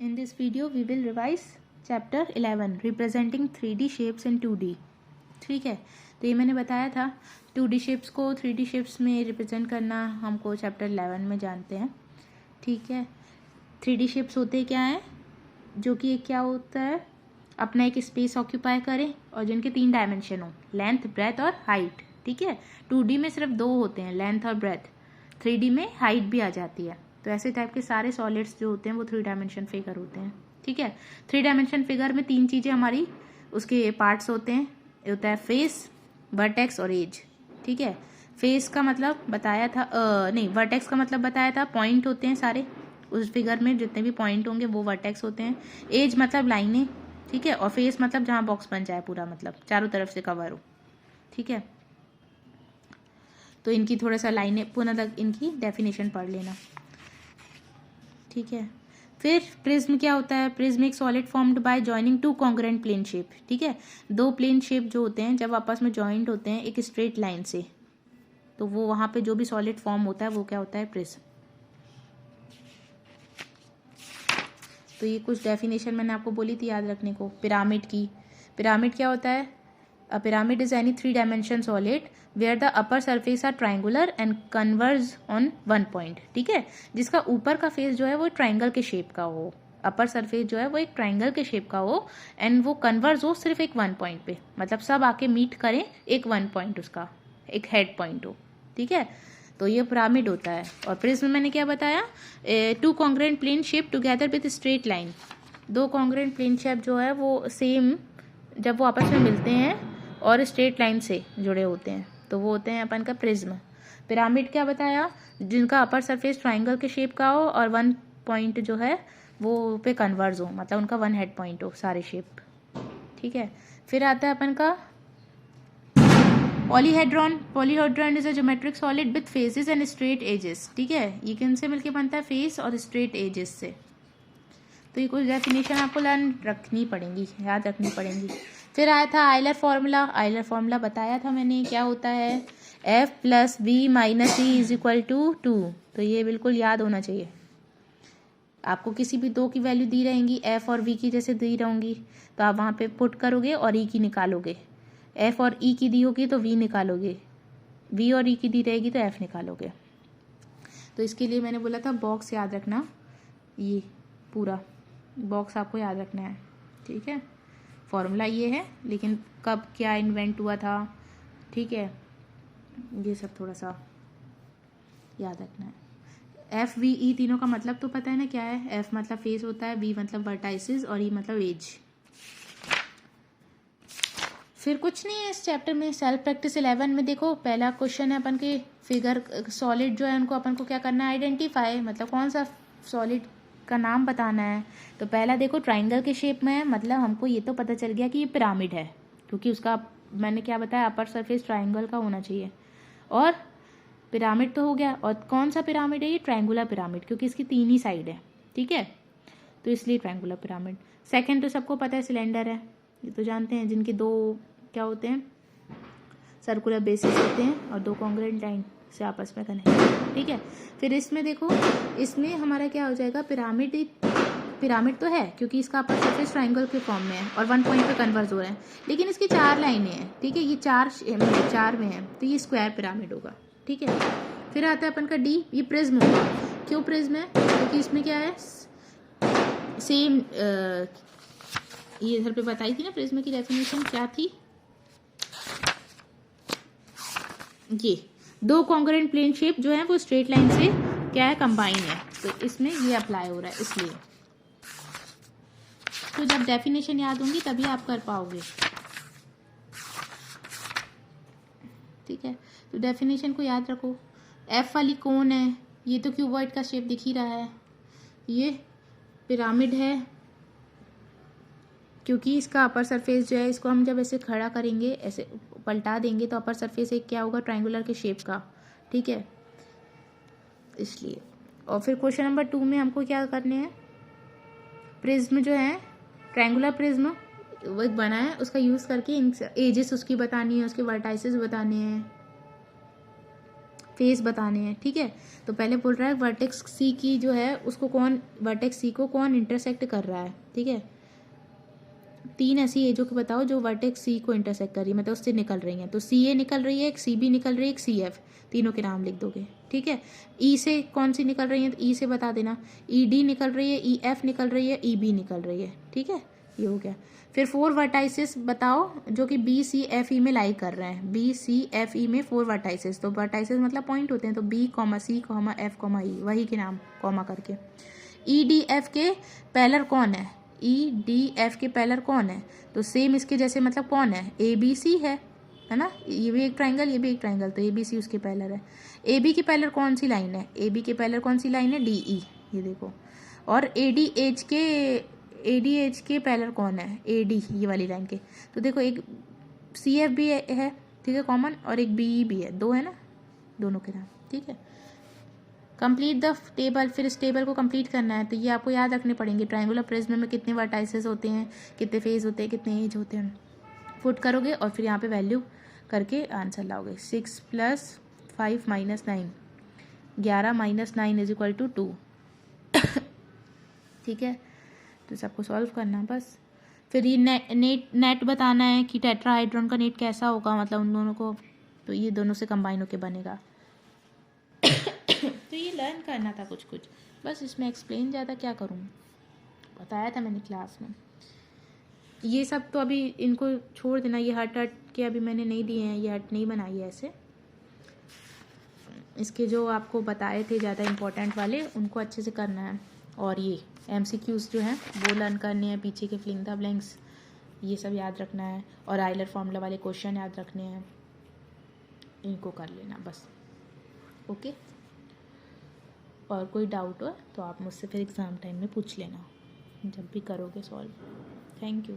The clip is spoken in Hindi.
In this video we will revise chapter 11 representing 3D shapes in 2D। ठीक है, तो ये मैंने बताया था 2D शेप्स को 3D शेप्स में रिप्रेजेंट करना हमको चैप्टर 11 में जानते हैं। ठीक है, 3D शेप्स होते क्या हैं, जो कि एक क्या होता है, अपना एक स्पेस ऑक्यूपाई करें और जिनके 3 डायमेंशन हो, लेंथ, ब्रेथ और हाइट। ठीक है, 2D में सिर्फ 2 होते हैं, लेंथ और ब्रेथ। 3D में हाइट भी आ जाती है। तो ऐसे टाइप के सारे सॉलिड्स जो होते हैं वो 3 डायमेंशन फिगर होते हैं। ठीक है, 3 डायमेंशन फिगर में 3 चीज़ें हमारी उसके पार्ट्स होते हैं, होता है फेस, वर्टेक्स और एज। ठीक है, फेस का मतलब बताया था नहीं, वर्टेक्स का मतलब बताया था, पॉइंट होते हैं सारे उस फिगर में, जितने भी पॉइंट होंगे वो वर्टेक्स होते हैं। एज मतलब लाइनें। ठीक है, और फेस मतलब जहाँ बॉक्स बन जाए पूरा, मतलब चारों तरफ से कवर हो। ठीक है, तो इनकी थोड़ा सा लाइनें पुनः तक इनकी डेफिनेशन पढ़ लेना। ठीक है, फिर प्रिज्म क्या होता है, प्रिज्म एक solid formed by joining 2 congruent plane shape. ठीक है, 2 प्लेन शेप जो होते हैं जब आपस में जॉइंट होते हैं एक स्ट्रेट लाइन से, तो वो वहां पे जो भी सॉलिड फॉर्म होता है वो क्या होता है, प्रिज्म। तो ये कुछ डेफिनेशन मैंने आपको बोली थी याद रखने को। पिरामिड की, पिरामिड क्या होता है, a pyramid is any 3 dimension solid where the upper surface are triangular and converge on 1 point. ठीक है, जिसका ऊपर का फेस जो है वो ट्राइंगल के शेप का हो, अपर सरफेस जो है वो एक ट्राइंगल के शेप का हो, एंड वो कन्वर्ज हो सिर्फ एक 1 पॉइंट पे, मतलब सब आके मीट करें एक 1 पॉइंट, उसका एक हेड पॉइंट हो। ठीक है, तो ये पिरामिड होता है। और प्रिज्म मैंने क्या बताया, 2 congruent plane shape together with straight line. 2 congruent plane shape जो है वो सेम, जब वो आपस में मिलते हैं और स्ट्रेट लाइन से जुड़े होते हैं तो वो होते हैं अपन का प्रिज्म। पिरामिड क्या बताया, जिनका अपर सरफेस ट्राइंगल के शेप का हो और 1 पॉइंट जो है वो पे कन्वर्ज हो, मतलब उनका 1 हेड पॉइंट हो सारे शेप। ठीक है, फिर आता है अपन का polyhedron. Polyhedron is a geometric solid with faces and straight edges. ठीक है, ये किनसे मिलके बनता है, फेस और स्ट्रेट एजेस से। तो ये कुछ डेफिनेशन आपको लर्न रखनी पड़ेंगी, याद रखनी पड़ेंगी। फिर आया था आयलर फॉर्मूला। आयलर फॉर्मूला बताया था मैंने, क्या होता है, F + V - E = 2। तो ये बिल्कुल याद होना चाहिए। आपको किसी भी 2 की वैल्यू दी रहेंगी, F और V की जैसे दी रहूंगी, तो आप वहाँ पे पुट करोगे और E की निकालोगे। F और E की दी होगी तो V निकालोगे, V और E की दी रहेगी तो F निकालोगे। तो इसके लिए मैंने बोला था बॉक्स याद रखना, ये पूरा बॉक्स आपको याद रखना है। ठीक है, फॉर्मूला ये है, लेकिन कब क्या इन्वेंट हुआ था, ठीक है, ये सब थोड़ा सा याद रखना है। F V E तीनों का मतलब तो पता है ना क्या है, F मतलब फेस होता है, V मतलब वर्टाइसिस और E मतलब एज। फिर कुछ नहीं है इस चैप्टर में। सेल्फ प्रैक्टिस 11 में देखो, पहला क्वेश्चन है अपन के फिगर सॉलिड जो है उनको अपन को क्या करना है, आइडेंटिफाई, मतलब कौन सा सॉलिड का नाम बताना है। तो पहला देखो ट्राइंगल के शेप में है, मतलब हमको ये तो पता चल गया कि ये पिरामिड है, क्योंकि उसका मैंने क्या बताया, अपर सरफेस ट्राइंगल का होना चाहिए। और पिरामिड तो हो गया, और कौन सा पिरामिड है, ये ट्राइंगुलर पिरामिड, क्योंकि इसकी 3 ही साइड है। ठीक है, तो इसलिए ट्राइंगुलर पिरामिड। सेकेंड तो सबको पता है, सिलेंडर है, ये तो जानते हैं, जिनके 2 क्या होते हैं, सर्कुलर बेसिस होते हैं और 2 कॉन्ग्रुएंट लाइन से आपस में कनेक्ट। ठीक है, फिर इसमें देखो, इसमें हमारा क्या हो जाएगा, पिरामिड। पिरामिड तो है क्योंकि इसका अपर सरफेस ट्राइंगल के फॉर्म में है और 1 पॉइंट पे कन्वर्ज हो रहे हैं, लेकिन इसकी 4 लाइनें हैं। ठीक है, ये 4 में है, तो ये स्क्वायर पिरामिड होगा। ठीक है, फिर आता है अपन का डी, ये प्रिज्म होगा। क्यों प्रिज्म है, क्योंकि इसमें क्या है, सेम ये इधर पे बताई थी ना, प्रिज्म की डेफिनेशन क्या थी, ये 2 कॉन्ग्रुएंट प्लेन शेप जो है वो स्ट्रेट लाइन से क्या है, कंबाइन है, तो इसमें ये अप्लाई हो रहा है इसलिए। तो जब डेफिनेशन याद होंगी तभी आप कर पाओगे। ठीक है, तो डेफिनेशन को याद रखो। F वाली कौन है, ये तो क्यूबॉइड का शेप दिख ही रहा है, ये पिरामिड है, क्योंकि इसका अपर सरफेस जो है, इसको हम जब ऐसे खड़ा करेंगे, ऐसे पलटा देंगे तो अपर सरफेस एक क्या होगा, ट्राइंगुलर के शेप का। ठीक है, इसलिए। और फिर क्वेश्चन नंबर 2 में हमको क्या करने हैं, प्रिज्म जो है, ट्राइंगुलर प्रिज्म वो एक बना है, उसका यूज़ करके एजेस उसकी बतानी है, उसके वर्टाइसेस बताने हैं। फेस बताने हैं, ठीक है। तो पहले बोल रहा है वर्टेक्स सी की जो है उसको कौन, वर्टेक्स सी को कौन इंटरसेक्ट कर रहा है, ठीक है। 3 ऐसी एजों के बताओ जो वर्टेक्स सी को इंटरसेक्ट कर रही है, मतलब उससे निकल रही हैं। तो सी ए निकल रही है, एक सी बी निकल रही है, एक सी एफ, तीनों के नाम लिख दोगे, ठीक है। ई से कौन सी निकल रही है, तो ई से बता देना। ई डी निकल रही है, ई एफ निकल रही है, ई बी निकल रही है, ठीक है। ये हो गया। फिर 4 वर्टाइसेस बताओ जो कि बी सी एफ ई में लाई कर रहे हैं, बी सी एफ ई में 4 वर्टाइसेस। तो वर्टाइसेस मतलब पॉइंट होते हैं, तो B comma C comma F comma ई, वही के नाम कॉमा करके। ई डी एफ के पैलर कौन है, ई डी एफ के पैलर कौन है, तो सेम इसके जैसे मतलब कौन है, ए बी सी है ना। ये भी एक ट्राइंगल, ये भी एक ट्राइंगल, तो ए बी सी उसके पैलर है। ए बी की पैलर कौन सी लाइन है, ए बी के पैलर कौन सी लाइन है, डी ई, ये देखो। और ए डी एच के पैलर कौन है, ए डी, ये वाली लाइन के। तो देखो एक सी एफ भी है, ठीक है, कॉमन, और एक बी ई भी है, 2 है ना, दोनों के नाम, ठीक है। कंप्लीट द टेबल, फिर इस टेबल को कंप्लीट करना है। तो ये आपको याद रखने पड़ेंगे, ट्रायंगुलर प्रिज्म में कितने वर्टाइसेस होते हैं, कितने फेज होते हैं, कितने एज होते हैं, पुट करोगे और फिर यहाँ पे वैल्यू करके आंसर लाओगे। 6 + 5 - 9, 11 - 9 = 2, ठीक है। तो सबको सॉल्व करना है बस। फिर ये नेट बताना है कि टेट्राहाइड्रॉन का नेट कैसा होगा, मतलब उन दोनों को, तो ये दोनों से कंबाइन होके बनेगा। तो ये लर्न करना था कुछ कुछ, बस इसमें एक्सप्लेन ज़्यादा क्या करूँ, बताया था मैंने क्लास में। ये सब तो अभी इनको छोड़ देना, ये हट के अभी मैंने नहीं दिए हैं, ये हट नहीं बनाई है ऐसे। इसके जो आपको बताए थे ज़्यादा इंपॉर्टेंट वाले उनको अच्छे से करना है। और ये MCQs जो हैं वो लर्न करने हैं, पीछे के फिलिंग द ब्लैंक्स ये सब याद रखना है, और आइलर फॉर्मूला वाले क्वेश्चन याद रखने हैं, इनको कर लेना बस, ओके। और कोई डाउट हो तो आप मुझसे फिर एग्ज़ाम टाइम में पूछ लेना जब भी करोगे सॉल्व। Thank you.